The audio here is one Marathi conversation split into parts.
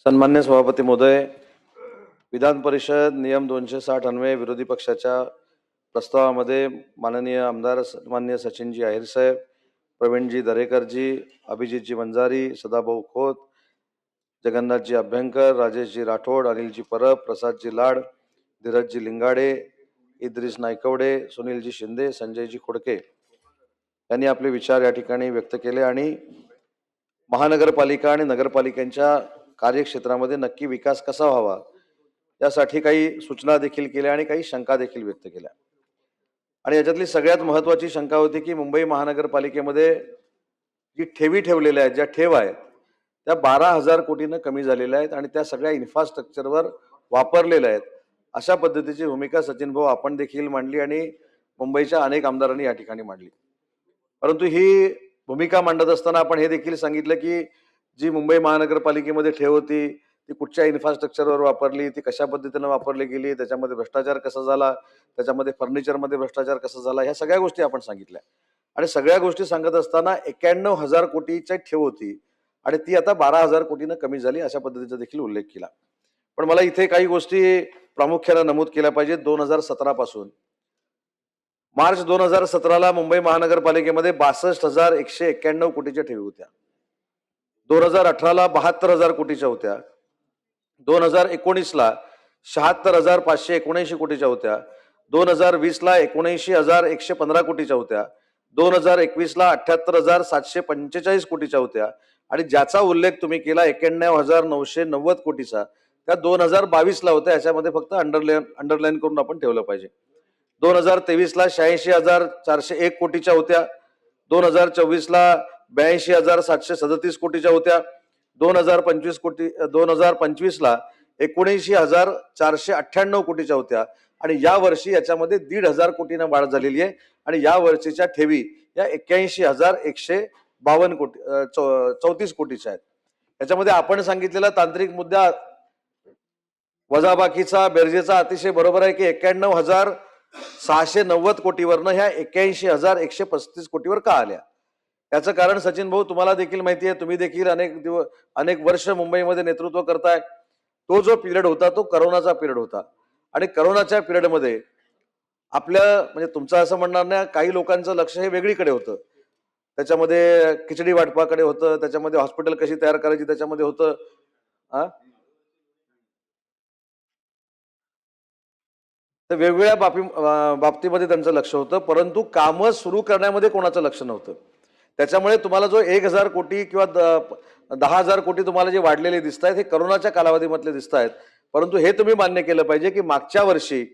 सन्मान्य सभापती महोदय, विधान परिषद नियम 260 अन्वये विरोधी पक्षाच्या प्रस्तावामध्ये माननीय आमदार सन्मान्य सचिनजी अहिर साहेब, प्रवीणजी दरेकरजी, अभिजितजी वंजारी, सदाभाऊ खोत, जगन्नाथजी अभ्यंकर, राजेशजी राठोड, अनिलजी परब, प्रसादजी लाड, धीरजजी लिंगाडे, इद्रिस नायकवडे, सुनीलजी शिंदे, संजयजी खोडके यांनी आपले विचार या ठिकाणी व्यक्त केले आणि महानगरपालिका आणि नगरपालिकांच्या कार्यक्षेत्रामध्ये नक्की विकास कसा व्हावा यासाठी काही सूचना देखील केल्या आणि काही शंका देखील व्यक्त केल्या। आणि याच्यातली सगळ्यात महत्त्वाची शंका होती की मुंबई महानगरपालिकेमध्ये जी ठेवी ठेवलेल्या आहेत, ज्या ठेव आहेत त्या 12,000 कोटीनं कमी झालेल्या आहेत आणि त्या सगळ्या इन्फ्रास्ट्रक्चरवर वापरलेल्या आहेत, अशा पद्धतीची भूमिका सचिन भाऊ आपण देखील मांडली आणि मुंबईच्या अनेक आमदारांनी या ठिकाणी मांडली। परंतु ही भूमिका मांडत असताना आपण हे देखील सांगितलं की जी मुंबई महानगरपालिकेमध्ये ठेव होती ती कुठच्या इन्फ्रास्ट्रक्चरवर वापरली, ती कशा पद्धतीनं वापरली गेली, त्याच्यामध्ये भ्रष्टाचार कसा झाला, त्याच्यामध्ये फर्निचरमध्ये भ्रष्टाचार कसा झाला, ह्या सगळ्या गोष्टी आपण सांगितल्या। आणि सगळ्या गोष्टी सांगत असताना 91,000 कोटीची ठेव होती आणि ती आता 12,000 कोटीनं कमी झाली, अशा पद्धतीचा देखील उल्लेख केला। पण मला इथे काही गोष्टी प्रामुख्याने नमूद केल्या पाहिजेत। 2017 पासून मार्च 2017ला मुंबई महानगरपालिकेमध्ये 62,191 कोटीच्या ठेवी होत्या। 2018ला 72,000 कोटीच्या होत्या। 2019ला 76,579 कोटीच्या होत्या। 2020ला 79,115 कोटीच्या होत्या। 2021ला 78,745 कोटीच्या होत्या आणि ज्याचा उल्लेख तुम्ही केला 91,990 कोटीचा त्या 2022ला होत्या। याच्यामध्ये फक्त अंडरलाईन करून आपण ठेवलं पाहिजे। 2023ला 86,401 कोटीच्या होत्या। 2024ला 82,737 कोटीच्या होत्या। 2025ला 79,498 कोटीच्या होत्या आणि या वर्षी याच्यामध्ये 1,500 कोटीनं वाढ झालेली आहे आणि या वर्षीच्या ठेवी या 81,152 कोटी 34 कोटीच्या आहेत। याच्यामध्ये आपण सांगितलेला तांत्रिक मुद्दा वजाबाकीचा बेरजेचा अतिशय बरोबर आहे की 91,690 कोटीवरनं ह्या 81,135 कोटीवर का आल्या। याचं कारण सचिन भाऊ तुम्हाला देखील माहिती आहे, तुम्ही देखील अनेक वर्ष मुंबईमध्ये नेतृत्व करताय। तो जो पिरियड होता तो करोनाचा पिरियड होता आणि करोनाच्या पिरियडमध्ये आपल्या म्हणजे तुमचं असं म्हणणार नाही, काही लोकांचं लक्ष हे वेगळीकडे होतं, त्याच्यामध्ये खिचडी वाटपाकडे होतं, त्याच्यामध्ये हॉस्पिटल कशी तयार करायची त्याच्यामध्ये होतं, तर वेगवेगळ्या बाबतीमध्ये त्यांचं लक्ष होतं, परंतु कामं सुरू करण्यामध्ये कोणाचं लक्ष नव्हतं। त्याच्यामुळे तुम्हाला जो 1,000 कोटी किंवा 10,000 कोटी तुम्हाला जे वाढलेले दिसत आहेत हे करोनाच्या कालावधीमधले दिसत आहेत। परंतु हे तुम्ही मान्य केलं पाहिजे की मागच्या वर्षी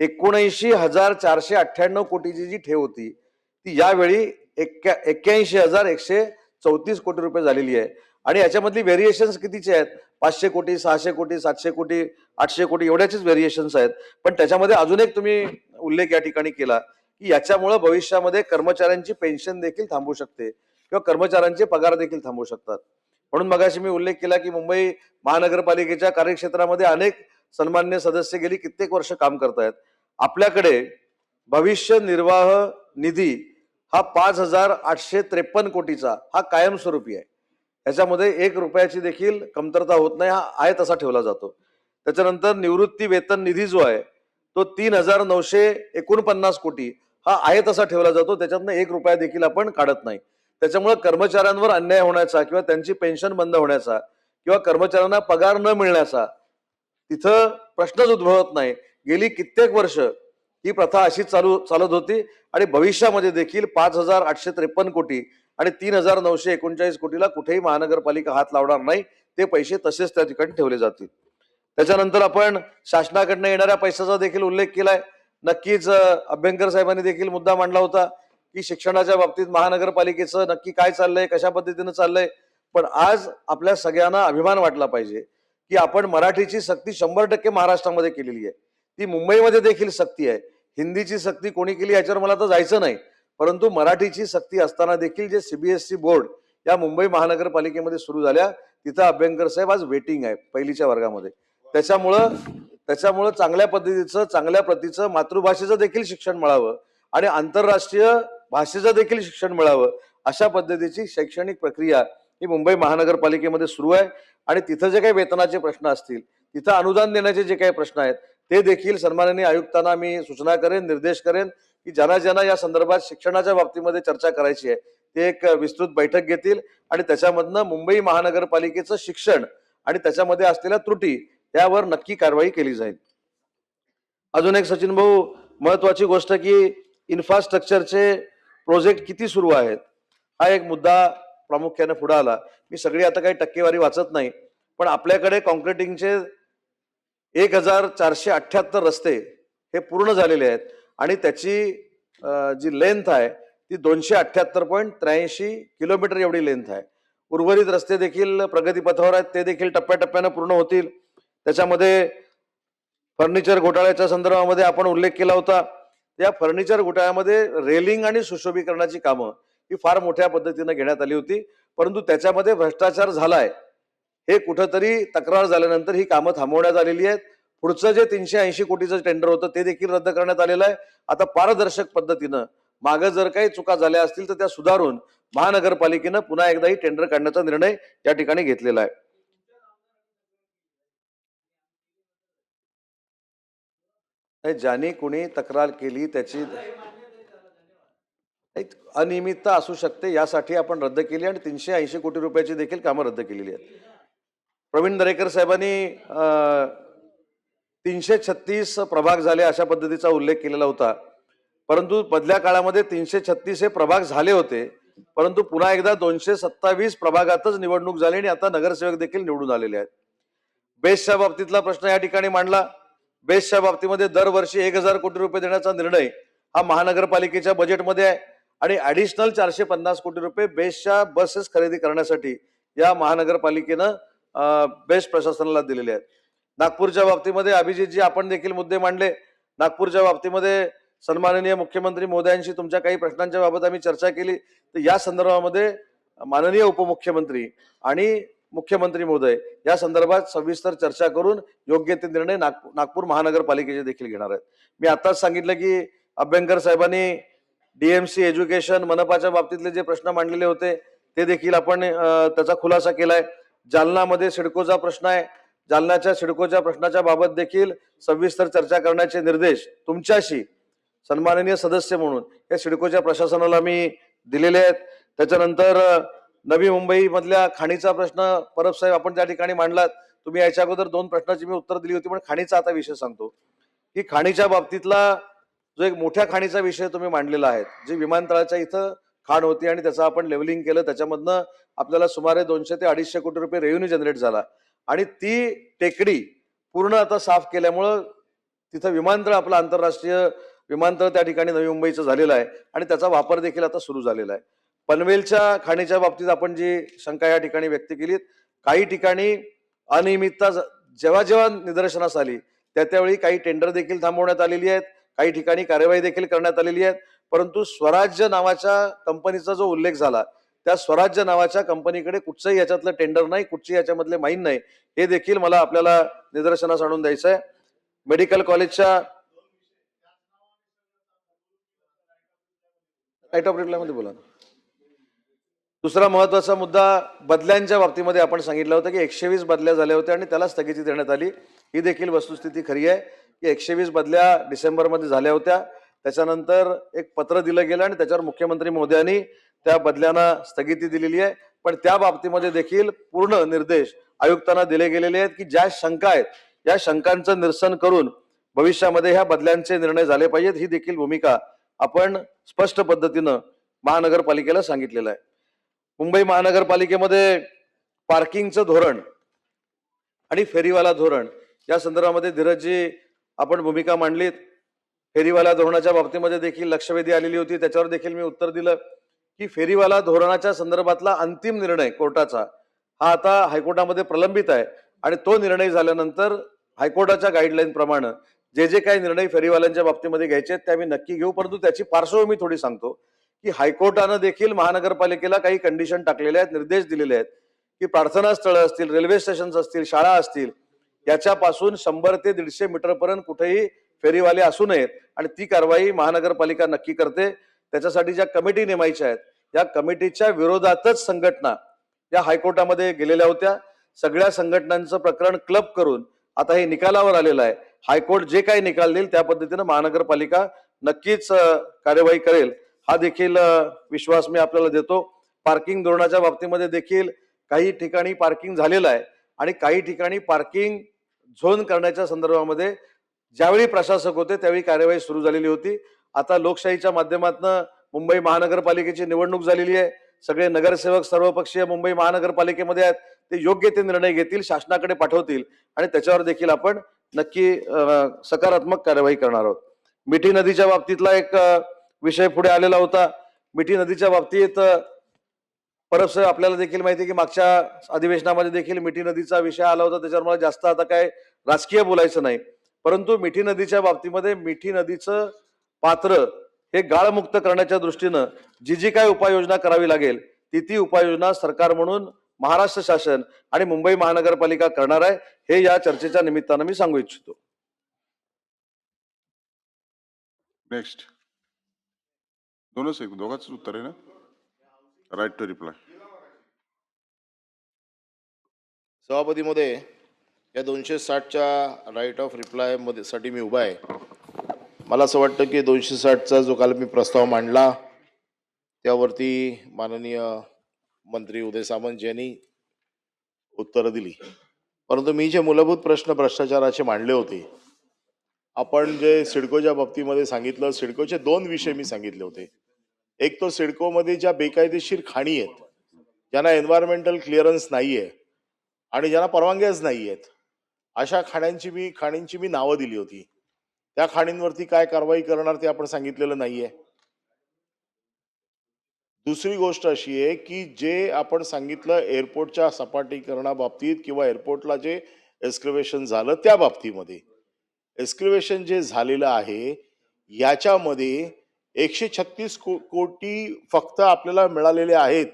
79,498 कोटीची जी ठेव होती ती यावेळी 81,134 कोटी रुपये झालेली आहे आणि याच्यामधली व्हेरिएशन्स कितीचे आहेत, 500 कोटी, 600 कोटी, 700 कोटी, 800 कोटी एवढ्याचेच व्हेरिएशन्स आहेत। पण त्याच्यामध्ये अजून एक तुम्ही उल्लेख या ठिकाणी केला की याच्यामुळे भविष्यामध्ये कर्मचाऱ्यांची पेन्शन देखील थांबू शकते किंवा कर्मचाऱ्यांचे पगार देखील थांबू शकतात। म्हणून मगाशी मी उल्लेख केला की मुंबई महानगरपालिकेच्या कार्यक्षेत्रामध्ये अनेक सन्मान्य सदस्य गेली कित्येक वर्ष काम करतायत। आपल्याकडे भविष्य निर्वाह निधी हा 5,853 कोटीचा हा कायमस्वरूपी आहे। याच्यामध्ये 1 रुपयाची देखील कमतरता होत नाही, हा आहे तसा ठेवला जातो। त्याच्यानंतर निवृत्ती वेतन निधी जो आहे तो 3,949 कोटी हा आहे तसा ठेवला जातो, त्याच्यातनं 1 रुपया देखील आपण काढत नाही। त्याच्यामुळे कर्मचाऱ्यांवर अन्याय होण्याचा किंवा त्यांची पेन्शन बंद होण्याचा किंवा कर्मचाऱ्यांना पगार न मिळण्याचा तिथं प्रश्नच उद्भवत नाही। गेली कित्येक वर्ष ही प्रथा अशी चालत होती आणि भविष्यामध्ये देखील 5,853 कोटी आणि 3,939 कोटीला कुठेही महानगरपालिका हात लावणार नाही, ते पैसे तसेच त्या ठिकाणी ठेवले जातील। त्याच्यानंतर आपण शासनाकडनं येणाऱ्या पैशाचा देखील उल्लेख केलाय। नक्कीच अभ्यंकर साहेबांनी देखील मुद्दा मांडला होता की शिक्षणाच्या बाबतीत महानगरपालिकेचं नक्की काय चाललंय, कशा पद्धतीनं चाललंय। पण आज आपल्या सगळ्यांना अभिमान वाटला पाहिजे की आपण मराठीची सक्ती 100% महाराष्ट्रामध्ये केलेली आहे, ती मुंबईमध्ये देखील सक्ती आहे। हिंदीची सक्ती कोणी केली याच्यावर मला तर जायचं नाही, परंतु मराठीची सक्ती असताना देखील जे CBSE बोर्ड या मुंबई महानगरपालिकेमध्ये सुरू झाल्या तिथं अभ्यंकर साहेब आज वेटिंग आहे पहिलीच्या वर्गामध्ये। त्याच्यामुळं चांगल्या पद्धतीचं चांगल्या प्रतीचं मातृभाषेचं देखील शिक्षण मिळावं आणि आंतरराष्ट्रीय भाषेचं देखील शिक्षण मिळावं अशा पद्धतीची शैक्षणिक प्रक्रिया ही मुंबई महानगरपालिकेमध्ये सुरू आहे आणि तिथं जे काही वेतनाचे प्रश्न असतील, तिथं अनुदान देण्याचे जे काही प्रश्न आहेत, ते देखील सन्माननीय आयुक्तांना मी सूचना करेन, निर्देश करेन की ज्यांना ज्यांना या संदर्भात शिक्षणाच्या बाबतीमध्ये चर्चा करायची आहे, ते एक विस्तृत बैठक घेतील आणि त्याच्यामधनं मुंबई महानगरपालिकेचं शिक्षण आणि त्याच्यामध्ये असलेल्या त्रुटी यावर नक्की कारवाई केली जाईल. अजून एक सचिन भाऊ महत्वाची गोष्ट की इन्फ्रास्ट्रक्चरचे प्रोजेक्ट किती सुरू आहेत, हा एक मुद्दा प्रामुख्याने पुढे आला. मी सगळी आता काही टक्केवारी वाचत नाही, पण आपल्याकडे कॉन्क्रिटिंगचे 1478 रस्ते हे पूर्ण झालेले आहेत आणि त्याची जी लेंथ आहे ती 278.83 किलोमीटर एवढी लेंथ आहे. उर्वरित रस्ते देखील प्रगतीपथावर आहेत, ते देखील टप्प्याटप्प्याने पूर्ण होतील. त्याच्यामध्ये फर्निचर घोटाळ्याच्या संदर्भामध्ये आपण उल्लेख केला होता. त्या फर्निचर घोटाळ्यामध्ये रेलिंग आणि सुशोभीकरणाची कामं ही फार मोठ्या पद्धतीने घेण्यात आली होती, परंतु त्याच्यामध्ये भ्रष्टाचार झालाय हे कुठंतरी तक्रार झाल्यानंतर ही कामं थांबवण्यात आलेली आहेत. पुढचं जे 380 कोटीचं टेंडर होतं ते देखील रद्द करण्यात आलेलं आहे. आता पारदर्शक पद्धतीनं मागे जर काही चुका झाल्या असतील तर त्या सुधारून महानगरपालिकेनं पुन्हा एकदा ही टेंडर काढण्याचा निर्णय या ठिकाणी घेतलेला आहे. ज्यांनी कोणी तक्रार केली त्याची अनियमितता असू शकते, यासाठी आपण रद्द केली आणि 380 कोटी रुपयाची देखील कामं रद्द केलेली आहेत. प्रवीण दरेकर साहेबांनी 336 प्रभाग झाले अशा पद्धतीचा उल्लेख केलेला होता, परंतु मधल्या काळामध्ये 336 हे प्रभाग झाले होते, परंतु पुन्हा एकदा 227 प्रभागातच निवडणूक झाली आणि आता नगरसेवक देखील निवडून आलेले आहेत. बेस्टच्या बाबतीतला प्रश्न या ठिकाणी मांडला. बेस्टच्या बाबतीमध्ये दरवर्षी 1000 कोटी रुपये देण्याचा निर्णय हा महानगरपालिकेच्या बजेटमध्ये आहे आणि ऍडिशनल 450 कोटी रुपये बेस्टच्या बसेस खरेदी करण्यासाठी या महानगरपालिकेनं बेस्ट प्रशासनाला दिलेले आहेत. नागपूरच्या बाबतीमध्ये अभिजितजी आपण देखील मुद्दे मांडले. नागपूरच्या बाबतीमध्ये सन्माननीय मुख्यमंत्री महोदयांशी तुमच्या काही प्रश्नांच्या बाबत आम्ही चर्चा केली, तर या संदर्भामध्ये माननीय उपमुख्यमंत्री आणि मुख्यमंत्री महोदय या संदर्भात सविस्तर चर्चा करून योग्य ते निर्णय नागपूर महानगरपालिकेचे देखील घेणार आहेत. मी आताच सांगितलं की अभ्यंकर साहेबांनी डीएमसी एज्युकेशन मनपाच्या बाबतीतले जे प्रश्न मांडलेले होते ते देखील आपण त्याचा खुलासा केलाय. जालनामध्ये सिडकोचा प्रश्न आहे, जालन्याच्या सिडकोच्या प्रश्नाच्या बाबत देखील सविस्तर चर्चा करण्याचे निर्देश तुमच्याशी सन्माननीय सदस्य म्हणून या सिडकोच्या प्रशासनाला मी दिलेले आहेत. त्याच्यानंतर नवी मुंबई मधल्या खाणीचा प्रश्न परब साहेब आपण त्या ठिकाणी मांडलात. तुम्ही याच्या अगोदर 2 प्रश्नाची मी उत्तर दिली होती, पण खाणीचा आता विषय सांगतो की खाणीच्या बाबतीतला जो एक मोठ्या खाणीचा विषय तुम्ही मांडलेला आहे, जी विमानतळाच्या इथं खाण होती आणि त्याचं आपण लेवलिंग केलं, त्याच्यामधनं आपल्याला सुमारे 200 ते 250 कोटी रुपये रेव्हेन्यू जनरेट झाला आणि ती टेकडी पूर्ण आता साफ केल्यामुळं तिथं विमानतळ आपलं आंतरराष्ट्रीय विमानतळ त्या ठिकाणी नवी मुंबईचं झालेलं आहे आणि त्याचा वापर देखील आता सुरू झालेला आहे. पनवेलच्या खाणीच्या बाबतीत आपण जी शंका या ठिकाणी व्यक्त केली, काही ठिकाणी अनियमितता जेव्हा जेव्हा निदर्शनास आली त्यावेळी काही टेंडर देखील थांबवण्यात आलेली आहेत, काही ठिकाणी कार्यवाही देखील करण्यात आलेली आहे, परंतु स्वराज्य नावाच्या कंपनीचा जो उल्लेख झाला त्या स्वराज्य नावाच्या कंपनीकडे कुठचंही याच्यातलं टेंडर नाही, कुठची याच्यामधले माहीन नाही, हे देखील मला आपल्याला निदर्शनास आणून द्यायचं आहे. मेडिकल कॉलेजच्या राईट ऑफ रिप्लायमध्ये बोला. दुसरा महत्वाचा मुद्दा बदल्यांच्या बाबतीमध्ये आपण सांगितलं होतं की 120 बदल्या झाल्या होत्या आणि त्याला स्थगिती देण्यात आली. ही देखील वस्तुस्थिती खरी आहे की 120 बदल्या डिसेंबरमध्ये झाल्या होत्या. त्याच्यानंतर एक पत्र दिलं गेलं आणि त्याच्यावर मुख्यमंत्री महोदयांनी त्या बदल्यांना स्थगिती दिलेली आहे, पण त्या बाबतीमध्ये देखील पूर्ण निर्देश आयुक्तांना दिले गेलेले आहेत की ज्या शंका आहेत या शंकांचं निरसन करून भविष्यामध्ये ह्या बदल्यांचे निर्णय झाले पाहिजेत. ही देखील भूमिका आपण स्पष्ट पद्धतीनं महानगरपालिकेला सांगितलेलं आहे. मुंबई महानगरपालिकेमध्ये पार्किंगचं धोरण आणि फेरीवाला धोरण या संदर्भामध्ये धीरजजी आपण भूमिका मांडलीत. फेरीवाला धोरणाच्या बाबतीमध्ये देखील लक्षवेधी आलेली होती, त्याच्यावर देखील मी उत्तर दिलं की फेरीवाला धोरणाच्या संदर्भातला अंतिम निर्णय कोर्टाचा हा आता हायकोर्टामध्ये प्रलंबित आहे आणि तो निर्णय झाल्यानंतर हायकोर्टाच्या गाईडलाईन प्रमाणे जे जे काही निर्णय फेरीवाल्यांच्या बाबतीमध्ये घ्यायचे आहेत ते आम्ही नक्की घेऊ. परंतु त्याची पार्श्वभूमी थोडी सांगतो की हायकोर्टानं देखील महानगरपालिकेला काही कंडिशन टाकलेले आहेत, निर्देश दिलेले आहेत की प्रार्थना स्थळं असतील, रेल्वे स्टेशन्स असतील, शाळा असतील, याच्यापासून 100 ते 150 मीटर पर्यंत कुठेही फेरीवाले असू नयेत आणि ती कारवाई महानगरपालिका नक्की करते. त्याच्यासाठी ज्या कमिटी नेमायच्या आहेत या कमिटीच्या विरोधातच संघटना या हायकोर्टामध्ये गेलेल्या होत्या. सगळ्या संघटनांचं प्रकरण क्लब करून आता हे निकालावर आलेलं आहे. हायकोर्ट जे काही निकाल देईल त्या पद्धतीनं महानगरपालिका नक्कीच कार्यवाही करेल, हा देखील विश्वास मी आपल्याला देतो. पार्किंग धोरणाच्या बाबतीमध्ये देखील काही ठिकाणी पार्किंग झालेलं आहे आणि काही ठिकाणी पार्किंग झोन करण्याच्या संदर्भामध्ये ज्यावेळी प्रशासक होते त्यावेळी कार्यवाही सुरू झालेली होती. आता लोकशाहीच्या माध्यमातून मुंबई महानगरपालिकेची निवडणूक झालेली आहे. सगळे नगरसेवक सर्वपक्षीय मुंबई महानगरपालिकेमध्ये आहेत. ते योग्य ते निर्णय घेतील, शासनाकडे पाठवतील आणि त्याच्यावर देखील आपण नक्की सकारात्मक कार्यवाही करणार आहोत. मिठी नदीच्या बाबतीतला एक विषय पुढे आलेला होता. मिठी नदीच्या बाबतीत परत आपल्याला देखील माहिती आहे की मागच्या अधिवेशनामध्ये देखील मिठी नदीचा विषय आला होता. त्याच्यावर मला जास्त आता काय राजकीय बोलायचं नाही, परंतु मिठी नदीच्या बाबतीमध्ये मिठी नदीचं पात्र हे गाळमुक्त करण्याच्या दृष्टीनं जी काय उपाययोजना करावी लागेल ती उपाययोजना सरकार म्हणून महाराष्ट्र शासन आणि मुंबई महानगरपालिका करणार आहे, हे या चर्चेच्या निमित्तानं मी सांगू इच्छितो. नेक्स्ट दोघांच उत्तर आहे ना. Right to reply. सभापती महोदय, या 260च्या राईट ऑफ रिप्लाय मध्ये साठी मी उभा आहे. मला असं वाटतं की 260चा जो काल मी प्रस्ताव मांडला त्यावरती माननीय मंत्री उदय सामंत यांनी उत्तरं दिली, परंतु मी जे मूलभूत प्रश्न भ्रष्टाचाराचे मांडले होते, आपण जे सिडकोच्या बाबतीमध्ये सांगितलं, सिडकोचे 2 विषय मी सांगितले होते. एक तो सिडकोमध्ये ज्या बेकायदेशीर खाणी आहेत, ज्यांना एन्व्हायरमेंटल क्लिअरन्स नाहीये आणि ज्यांना परवानग्याच नाही आहेत, अशा खाणींची मी नावं दिली होती. त्या खाणींवरती काय कारवाई करणार ते आपण सांगितलेलं नाहीये. दुसरी गोष्ट अशी आहे की जे आपण सांगितलं एअरपोर्टच्या सपाटीकरणाबाबतीत किंवा एअरपोर्टला जे एस्क्रिव्हेशन झालं त्या बाबतीमध्ये, एस्क्रिव्हेशन जे झालेलं आहे याच्यामध्ये 136 कोटी फक्त आपल्याला मिळालेले आहेत.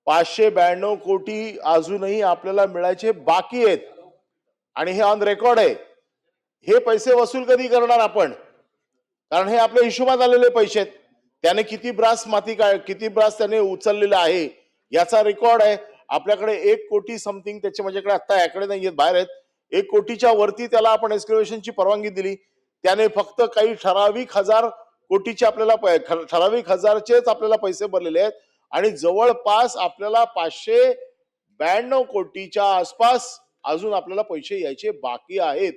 592 कोटी अजूनही आपल्याला मिळायचे बाकी आहेत आणि हे ऑन रेकॉर्ड आहे. हे पैसे वसूल कधी करणार आपण? कारण हे आपल्या हिशोबात आलेले पैसे आहेत. त्याने किती ब्रास त्याने उचललेला आहे याचा रेकॉर्ड आहे आपल्याकडे. 1 कोटी समथिंग त्याचे माझ्याकडे आता याकडे नाही आहेत, बाहेर आहेत. 1 कोटीच्या वरती त्याला आपण एस्क्रिव्हेशनची परवानगी दिली. त्याने फक्त काही ठराविक हजार कोटीचे आपल्याला ठराविक हजारचेच आपल्याला पैसे भरलेले आहेत आणि जवळपास आपल्याला 592 कोटीच्या आसपास अजून आपल्याला पैसे यायचे बाकी आहेत.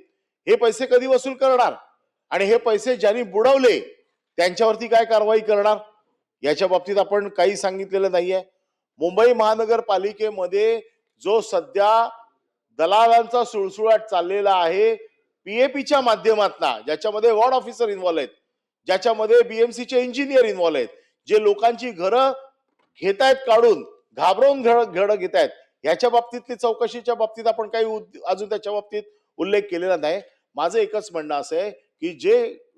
हे पैसे कधी वसूल करणार आणि हे पैसे ज्यांनी बुडवले त्यांच्यावरती काय कारवाई करणार याच्या बाबतीत आपण काही सांगितलेलं नाहीये. मुंबई महानगरपालिकेमध्ये जो सध्या दलालांचा सुळसुळाट चाललेला आहे पीएपीच्या माध्यमातून, ज्याच्यामध्ये वॉर्ड ऑफिसर इन्व्हॉल्व आहेत, ज्याच्यामध्ये बीएमसीचे इंजिनियर इन्व्हॉल्व आहेत, जे लोकांची घरं घेतायत काढून, घाबरवून घरं घेत आहेत, याच्या बाबतीतली चौकशीच्या बाबतीत आपण काही अजून त्याच्या बाबतीत उल्लेख केलेला नाही. माझं एकच म्हणणं असं आहे की जे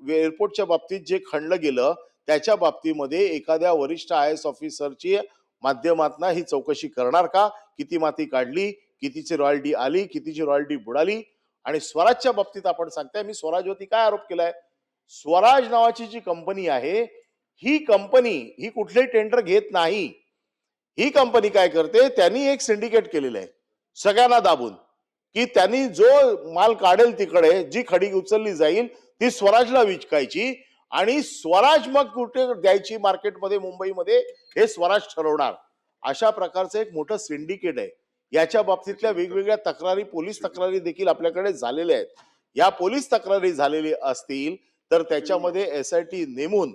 एअरपोर्टच्या बाबतीत जे खणलं गेलं त्याच्या बाबतीमध्ये एखाद्या वरिष्ठ IAS ऑफिसरची माध्यमातून ही चौकशी करणार का? किती माती काढली, कितीची रॉयल्टी आली, कितीची रॉयल्टी बुडाली? आणि स्वराजच्या बाबतीत आपण सांगताय, मी स्वराजवरती काय आरोप केलाय? स्वराज नावाची जी कंपनी आहे ही कंपनी ही कुठलेही टेंडर घेत नाही. ही कंपनी काय करते, त्यांनी एक सिंडिकेट केलेलं आहे सगळ्यांना दाबून, की त्यांनी जो माल काढेल तिकडे जी खडी उचलली जाईल ती स्वराजला विकायची आणि स्वराज मग कुठे द्यायची मार्केटमध्ये, मुंबईमध्ये, हे स्वराज ठरवणार. अशा प्रकारचं एक मोठं सिंडिकेट आहे. याच्या बाबतीतल्या वेगवेगळ्या तक्रारी, पोलीस तक्रारी देखील आपल्याकडे झालेल्या आहेत. या पोलीस तक्रारी झालेली असतील तर त्याच्यामध्ये SIT नेमून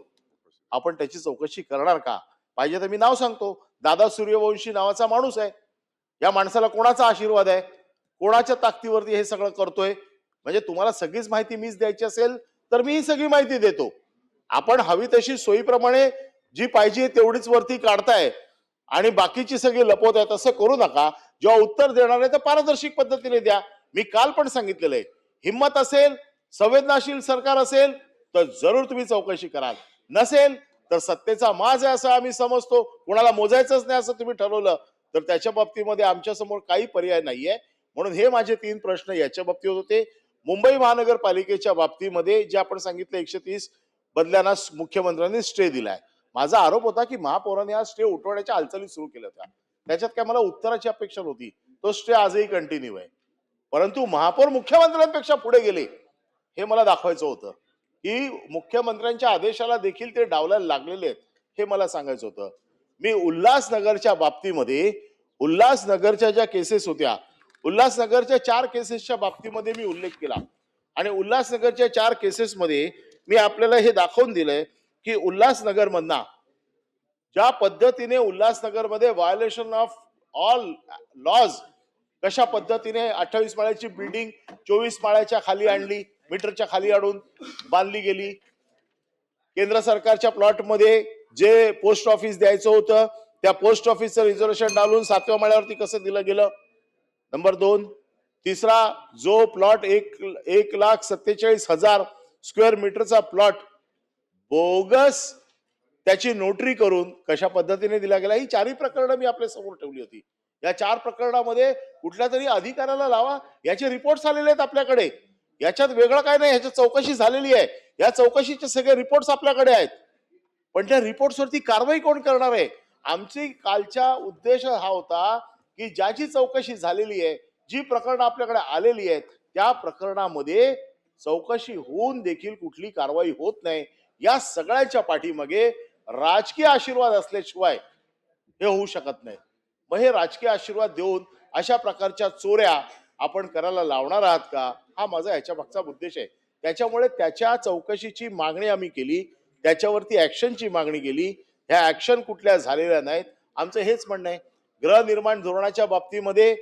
आपण त्याची चौकशी करणार का? पाहिजे तर मी नाव सांगतो, दादा सूर्यवंशी नावाचा माणूस आहे. या माणसाला कोणाचा आशीर्वाद आहे, कोणाच्या ताकदीवरती हे सगळं करतोय? म्हणजे तुम्हाला सगळीच माहिती मीच द्यायची असेल तर मी ही सगळी माहिती देतो. आपण हवी तशी सोयीप्रमाणे जी पाहिजे तेवढीच वरती काढताय आणि बाकीची सगळी लपवत आहे. तसं करू नका. जेव्हा उत्तर देणार आहे तर पारदर्शक पद्धतीने द्या. मी काल पण सांगितलेलं आहे, हिम्मत असेल, संवेदनशील सरकार असेल तर जरूर तुम्ही चौकशी कराल, नसेल तर सत्तेचा माज आहे असं आम्ही समजतो, कोणाला मोजायचंच नाही असं तुम्ही ठरवलं तर त्याच्या बाबतीमध्ये आमच्या समोर काही पर्याय नाहीये. म्हणून हे माझे 3 प्रश्न याच्या बाबतीत होते. मुंबई महानगरपालिकेच्या बाबतीमध्ये जे आपण सांगितलं 130 बदल्यांना मुख्यमंत्र्यांनी स्टे दिलाय. माझा आरोप होता की महापौरांनी हा स्टे उठवण्याच्या हालचाली सुरू केल्या होत्या. त्याच्यात काय मला उत्तराची अपेक्षा नव्हती. तो स्टे आजही कंटिन्यू आहे. परंतु महापौर मुख्यमंत्र्यांपेक्षा पुढे गेले हे मला दाखवायचं होतं, की मुख्यमंत्र्यांच्या आदेशाला देखील ते डावलायला लागलेले आहेत हे मला सांगायचं होतं. मी उल्हासनगरच्या बाबतीमध्ये उल्हासनगरच्या ज्या केसेस होत्या, उल्हासनगरच्या 4 केसेसच्या बाबतीमध्ये मी उल्लेख केला आणि उल्हासनगरच्या 4 केसेसमध्ये मी आपल्याला हे दाखवून दिलंय की उल्हासनगरमधना ज्या पद्धतीने उल्हासनगरमध्ये व्हायोलेशन ऑफ ऑल लॉज कशा पद्धतीने 28 माळ्याची बिल्डिंग 24 माळ्याच्या खाली आणली, मीटरच्या खाली आणून बांधली गेली. केंद्र सरकारच्या प्लॉटमध्ये जे पोस्ट ऑफिस द्यायचं होतं त्या पोस्ट ऑफिसचं रिझर्वेशन डालून 7व्या माळ्यावरती कसं दिलं गेलं. नंबर 2. तिसरा, जो प्लॉट 1,47,000 स्क्वेअर मीटरचा प्लॉट बोगस त्याची नोटरी करून कशा पद्धतीने दिला गेला, ही 4ही प्रकरणं मी आपल्या समोर ठेवली होती. या 4 प्रकरणामध्ये कुठल्या तरी अधिकाऱ्याला लावा, याचे रिपोर्ट्स आलेले आहेत आपल्याकडे. याच्यात वेगळं काय नाही, ह्याच्यात चौकशी झालेली आहे. या चौकशीचे सगळे रिपोर्ट्स आपल्याकडे आहेत. पण त्या रिपोर्ट्सवरती कारवाई कोण करणार आहे? आमची कालचा उद्देश हा होता की ज्याची चौकशी झालेली आहे, जी प्रकरणं आपल्याकडे आलेली आहेत, त्या प्रकरणामध्ये चौकशी होऊन देखील कुठली कारवाई होत नाही. या सगळ्याच्या पाठीमागे राजकीय आशीर्वाद असल्याशिवाय हे होऊ शकत नाही. मग हे राजकीय आशीर्वाद देऊन अशा प्रकारच्या चोऱ्या आपण करायला लावणार आहात का, हा माझा ह्याच्या मागचा उद्देश आहे. त्याच्यामुळे त्याच्या चौकशीची मागणी आम्ही केली, त्याच्यावरती ऍक्शनची मागणी केली. ह्या ऍक्शन कुठल्या झालेल्या नाहीत. आमचं हेच म्हणणं आहे. गृहनिर्माण धोरणाच्या बाबतीमध्ये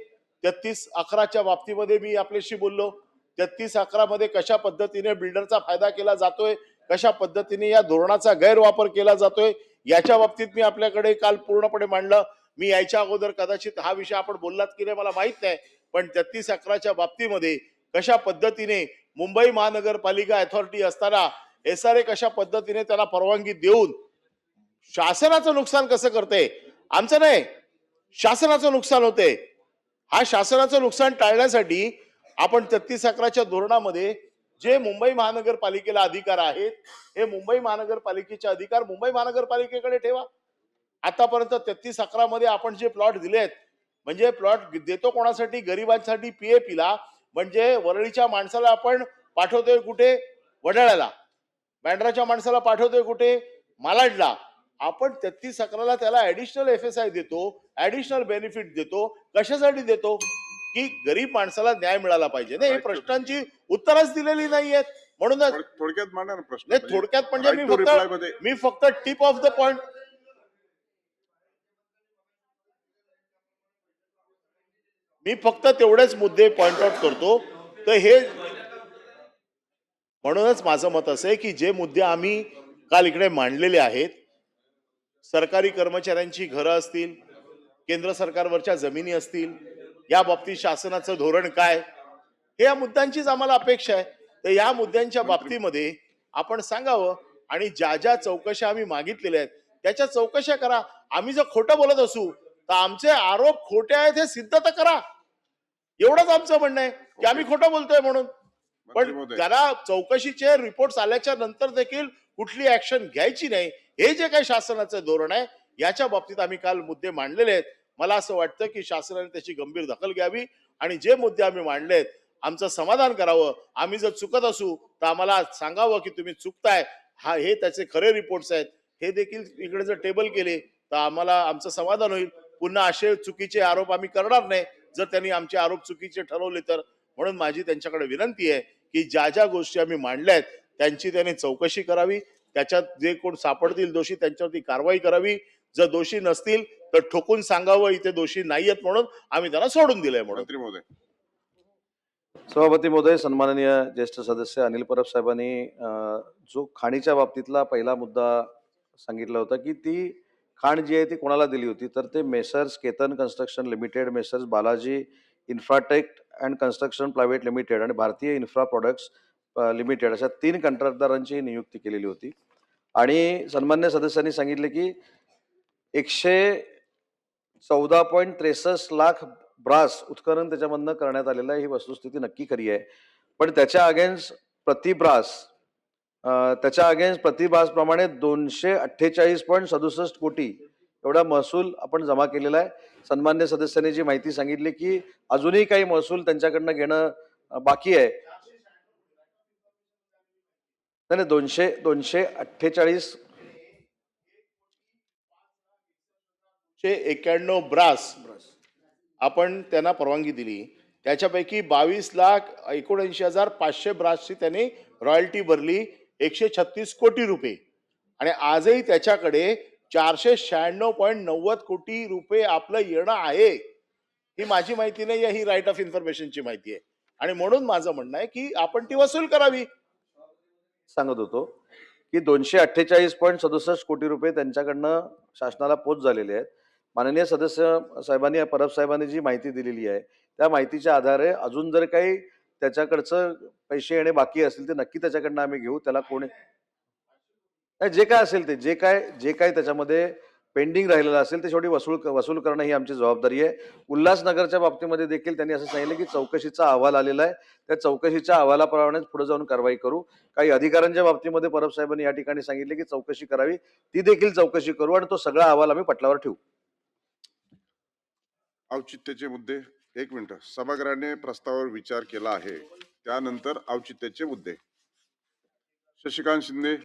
33-11च्या बाबतीमध्ये मी आपल्याशी बोललो. 33-11 मध्ये कशा पद्धतीने बिल्डरचा फायदा केला जातोय, कशा पद्धतीने या धोरणाचा गैरवापर केला जातोय, याच्या बाबतीत मी आपल्याकडे काल पूर्णपणे मांडलं. मी यायच्या अगोदर कदाचित हा विषय आपण बोललात की नाही मला माहित नाही, पण 33-11च्या बाबतीमध्ये कशा पद्धतीने मुंबई महानगरपालिका अथॉरिटी असताना SRA कशा पद्धतीने त्यांना परवानगी देऊन शासनाचं नुकसान कसं करते, आमचं नाही शासनाचं नुकसान होते. हा शासनाचं नुकसान टाळण्यासाठी आपण 33-11च्या धोरणामध्ये जे मुंबई महानगरपालिकेला अधिकार आहेत, हे मुंबई महानगरपालिकेचे अधिकार मुंबई महानगरपालिकेकडे ठेवा. आतापर्यंत 33-11 मध्ये आपण जे प्लॉट दिलेत, म्हणजे प्लॉट देतो कोणासाठी, गरिबांसाठी, PAPला, म्हणजे वरळीच्या माणसाला आपण पाठवतोय कुठे, वडाळ्याला, बँड्राच्या माणसाला पाठवतोय कुठे, मालाडला. आपण 33-11ला त्याला ऍडिशनल FSI देतो, ऍडिशनल बेनिफिट देतो. कशासाठी देतो? की गरीब माणसाला न्याय मिळाला पाहिजे. नाही, हे प्रश्नांची उत्तरच दिलेली नाहीयेत. म्हणूनच थोडक्यात मांडा ना प्रश्न. नाही, थोडक्यात म्हणजे Right to reply मध्ये. मी फक्त टिप ऑफ द पॉइंट, मी फक्त तेवढेच मुद्दे पॉइंट आउट करतो. तर हे म्हणूनच माझं मत असं आहे की जे मुद्दे आम्ही काल इकडे मांडलेले आहेत, सरकारी कर्मचाऱ्यांची घरं असतील, केंद्र सरकारवरच्या जमिनी असतील, या बाबतीत शासनाचं धोरण काय, हे या मुद्द्यांचीच आम्हाला अपेक्षा आहे. तर या मुद्द्यांच्या बाबतीमध्ये आपण सांगावं आणि ज्या ज्या चौकशा आम्ही मागितलेल्या आहेत त्याच्या चौकशा करा. आम्ही जर खोटं बोलत असू तर आमचे आरोप खोटे आहेत हे सिद्ध तर करा. एवढंच आमचं म्हणणं आहे की आम्ही खोटं बोलतोय म्हणून. मंत्री पण महोदय. त्याला चौकशीचे रिपोर्ट आल्याच्या नंतर देखील कुठली ऍक्शन घ्यायची नाही, हे जे काही शासनाचं धोरण आहे याच्या बाबतीत आम्ही काल मुद्दे मांडलेले आहेत. मला असं वाटतं की शासनाने त्याची गंभीर दखल घ्यावी आणि जे मुद्दे आम्ही मांडलेत आमचं समाधान करावं. आम्ही जर चुकत असू तर आम्हाला सांगावं की तुम्ही चुकताय, हा हे त्याचे खरे रिपोर्ट्स आहेत, हे देखील इकडे जर टेबल केले तर आम्हाला आमचं समाधान होईल. पुन्हा असे चुकीचे आरोप आम्ही करणार नाही जर त्यांनी आमचे आरोप चुकीचे ठरवले तर. म्हणून माझी त्यांच्याकडे विनंती आहे की ज्या ज्या गोष्टी आम्ही मांडल्या आहेत त्यांची त्यांनी चौकशी करावी. त्याच्यात जे कोण सापडतील दोषी त्यांच्यावरती कारवाई करावी. जर दोषी नसतील तर ठोकून सांगावं इथे दोषी नाहीयेत म्हणून, आम्ही त्यांना सोडून दिलंय म्हणून. मंत्री महोदय. सभापती महोदय, सन्माननीय ज्येष्ठ सदस्य अनिल परब साहेबांनी जो खाणीच्या बाबतीतला पहिला मुद्दा सांगितला होता की ती खाण जी आहे ती कोणाला दिली होती, तर ते messrs Ketan construction limited, messrs Balaji Infratech and construction private limited आणि भारतीय इन्फ्रा प्रोडक्ट्स लिमिटेड अशा 3 कंत्राटदारांची नियुक्ती केलेली होती. आणि सन्मान्य सदस्यांनी सांगितले की 114.63 लाख ब्रास उत्खनन त्याच्यामधनं करण्यात आलेलं आहे. ही वस्तुस्थिती नक्की खरी आहे. पण त्याच्या अगेन्स्ट प्रति ब्रास प्रमाणे 248.67 कोटी एवढा महसूल आपण जमा केलेला आहे. सन्मान्य सदस्यांनी जी माहिती सांगितली की अजूनही काही महसूल त्यांच्याकडनं घेणं बाकी आहे. नाही नाही, 248 91 ब्रास आपण त्यांना परवानगी दिली. त्याच्यापैकी 22,79,500 ब्रासची त्यांनी रॉयल्टी भरली, 136 कोटी रुपये. आणि आजही त्याच्याकडे 496.90 कोटी रुपये आपलं येणं आहे. ही माझी माहिती नाही आहे, ही राईट ऑफ इन्फॉर्मेशनची माहिती आहे. आणि म्हणून माझं म्हणणं आहे की आपण ती वसूल करावी. सांगत होतो की 248.67 कोटी रुपये त्यांच्याकडनं शासनाला पोच झालेले आहेत. माननीय सदस्य साहेबांनी, परब साहेबांनी जी माहिती दिलेली आहे त्या माहितीच्या आधारे अजून जर काही त्याच्याकडचं पैसे येणे बाकी असतील ते नक्की त्याच्याकडनं आम्ही घेऊ. त्याला कोणी नाही, जे काय असेल ते, जे काय त्याच्यामध्ये पेंडिंग राहिलेलं असेल ते शेवटी वसूल करणं ही आमची जबाबदारी आहे. उल्हासनगरच्या बाबतीमध्ये देखील त्यांनी असं सांगितलं की चौकशीचा अहवाल आलेला आहे, त्या चौकशीच्या अहवालाप्रमाणेच पुढे जाऊन कारवाई करू. काही अधिकाऱ्यांच्या बाबतीमध्ये परब साहेबांनी या ठिकाणी सांगितले की चौकशी करावी, ती देखील चौकशी करू आणि तो सगळा अहवाल आम्ही पटलावर ठेवू. औचित्याचे मुद्दे. एक मिनिट. सभागृहाने प्रस्तावावर विचार केला आहे, त्यानंतर औचित्याचे मुद्दे. शशिकांत शिंदे.